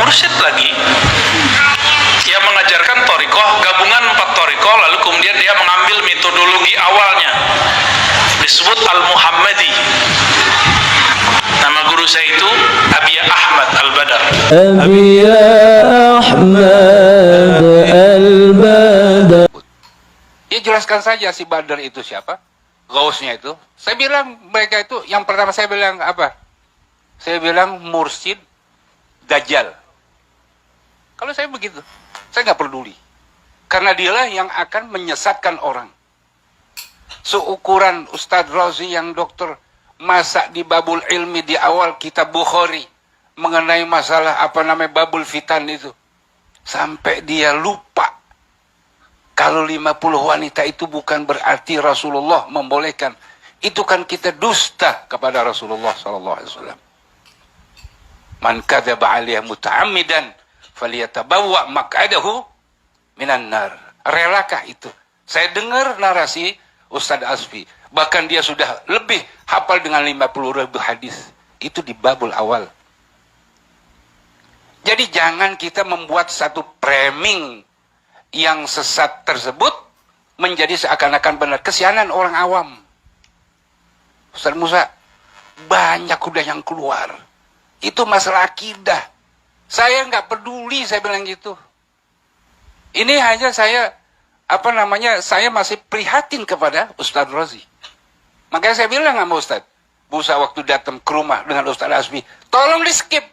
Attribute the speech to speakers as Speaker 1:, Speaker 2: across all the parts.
Speaker 1: mursyid lagi yang mengajarkan thariqah, gabungan 4 thariqah, lalu kemudian dia mengambil metodologi awalnya, disebut Al-Muhammadi. Nama guru saya itu Abiya Ahmad Al-Badar.
Speaker 2: Abiya Ahmad Al-Badar.
Speaker 3: Ya jelaskan saja si Badar itu siapa, gausnya itu. Saya bilang mereka itu, yang pertama saya bilang apa? Saya bilang mursyid Dajjal. Kalau saya begitu, saya nggak peduli. Karena dialah yang akan menyesatkan orang. Seukuran Ustadz Razi yang dokter masa di babul ilmi di awal kitab Bukhari mengenai masalah apa namanya babul fitan itu. Sampai dia lupa kalau 50 wanita itu bukan berarti Rasulullah membolehkan. Itu kan kita dusta kepada Rasulullah SAW. Man kadzaba alaihi muta'ammidan falyatabawwa maq'adahu minan nar. Relakah itu? Saya dengar narasi Ustadz Asfi. Bahkan dia sudah lebih hafal dengan 50.000 hadis. Itu di babul awal. Jadi jangan kita membuat satu framing yang sesat tersebut menjadi seakan-akan benar. Kesianan orang awam. Ustadz Musa, banyak udah yang keluar. Itu masalah akidah. Saya nggak peduli, saya bilang gitu. Ini hanya saya, saya masih prihatin kepada Ustadz Razi. Makanya saya bilang sama Ustadz Musa waktu datang ke rumah dengan Ustadz Asfi, tolong di skip.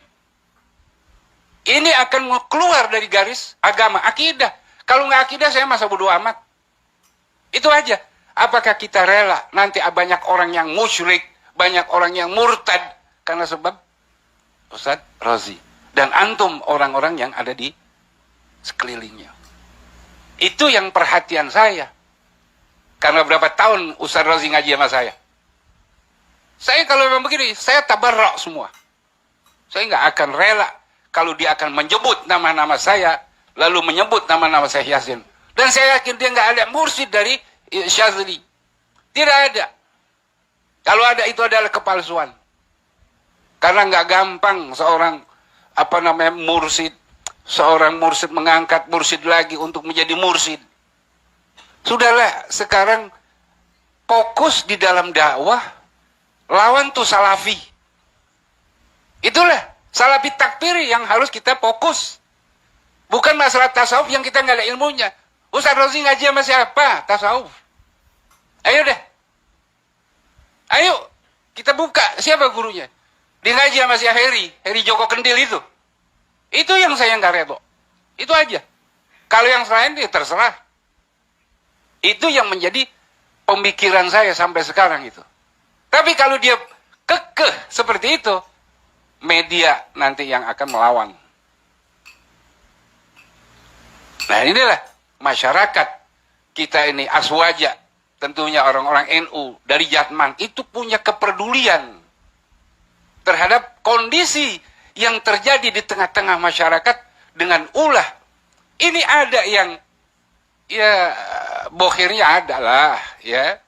Speaker 3: Ini akan keluar dari garis agama, akidah. Kalau nggak akidah, saya masa bodo amat. Itu aja. Apakah kita rela nanti banyak orang yang musyrik, banyak orang yang murtad karena sebab Ustadz Razi dan antum orang-orang yang ada di sekelilingnya. Itu yang perhatian saya. Karena berapa tahun Ustadz Razi ngaji sama saya. Saya kalau memang begini, saya tabarrak semua. Saya nggak akan rela kalau dia akan menyebut nama-nama saya, lalu menyebut nama-nama saya Yasin. Dan saya yakin dia nggak ada mursyid dari Syazili. Tidak ada. Kalau ada itu adalah kepalsuan. Karena nggak gampang seorang mursyid, seorang mursyid mengangkat mursyid lagi untuk menjadi mursyid. Sudahlah, sekarang fokus di dalam dakwah, lawan tuh salafi. Itulah salafi takfiri yang harus kita fokus. Bukan masalah tasawuf yang kita nggak ada ilmunya. Ustadz Razi ngaji sama siapa? Tasawuf. Ayo deh. Ayo, kita buka. Siapa gurunya? Dia ngaji sama si Heri Joko Kendil itu. Itu yang saya nggak redho. Itu aja. Kalau yang selain dia terserah. Itu yang menjadi pemikiran saya sampai sekarang itu. Tapi kalau dia kekeh seperti itu, media nanti yang akan melawan. Nah inilah masyarakat kita ini aswaja, tentunya orang-orang NU dari Jatman itu punya kepedulian terhadap kondisi yang terjadi di tengah-tengah masyarakat dengan ulah. Ini ada yang ya bohirnya adalah ya.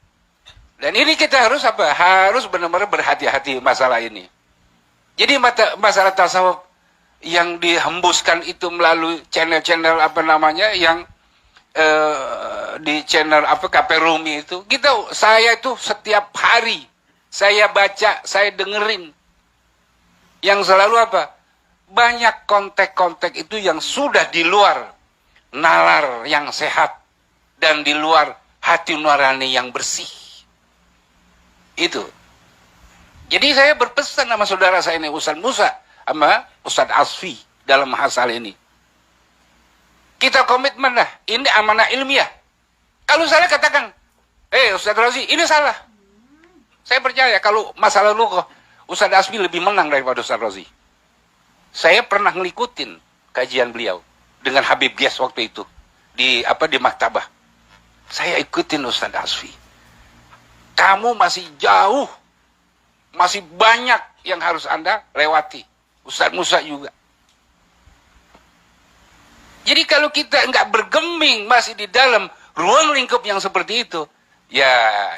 Speaker 3: Dan ini kita harus harus benar-benar berhati-hati masalah ini. Jadi masalah tasawuf yang dihembuskan itu melalui channel-channel yang di channel KP Rumi itu, saya itu setiap hari saya baca, saya dengerin. Yang selalu banyak kontek-kontek itu yang sudah di luar nalar yang sehat dan di luar hati nurani yang bersih. Itu. Jadi saya berpesan sama saudara saya ini Ustadz Musa sama Ustadz Asfi dalam masalah ini. Kita komitmen lah, ini amanah ilmiah. Kalau salah katakan, Ustadz Razi, ini salah. Saya percaya kalau masalah lughah, Ustadz Asfi lebih menang daripada Ustadz Razi. Saya pernah ngikutin kajian beliau dengan Habib Gias waktu itu di maktabah. Saya ikutin Ustadz Asfi. Kamu masih jauh, masih banyak yang harus Anda lewati. Ustadz Musa juga. Jadi kalau kita nggak bergeming masih di dalam ruang lingkup yang seperti itu, ya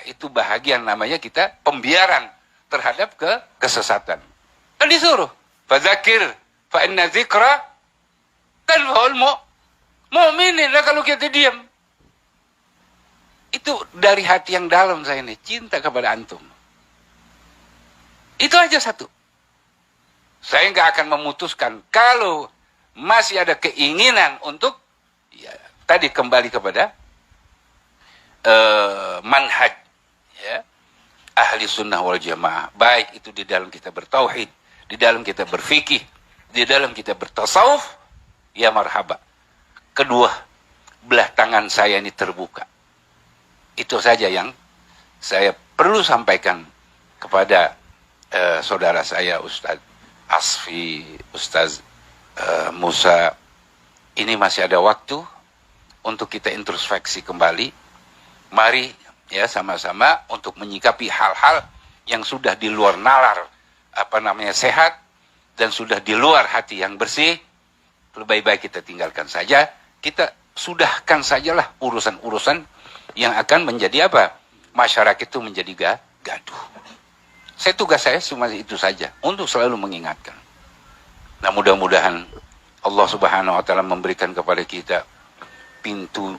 Speaker 3: itu bahagian namanya kita pembiaran terhadap kesesatan. Kan disuruh, fadzakir fa inna dzikra Kan mau mukminin lah kalau kita diam. Itu dari hati yang dalam saya ini, cinta kepada antum. Itu aja satu. Saya nggak akan memutuskan kalau masih ada keinginan untuk ya, tadi kembali kepada manhaj ya, ahli sunnah wal jamaah. Baik itu di dalam kita bertauhid, di dalam kita berfikih, di dalam kita bertasawuf, ya marhaba. Kedua, belah tangan saya ini terbuka. Itu saja yang saya perlu sampaikan kepada saudara saya Ustaz Asfi, Ustaz Musa. Ini masih ada waktu untuk kita introspeksi kembali. Mari ya sama-sama untuk menyikapi hal-hal yang sudah di luar nalar sehat dan sudah di luar hati yang bersih. Lebih baik kita tinggalkan saja, kita sudahkan sajalah urusan-urusan yang akan menjadi masyarakat itu menjadi gaduh. Tugas saya cuma itu saja, untuk selalu mengingatkan. Nah, mudah-mudahan Allah Subhanahu wa taala memberikan kepada kita pintu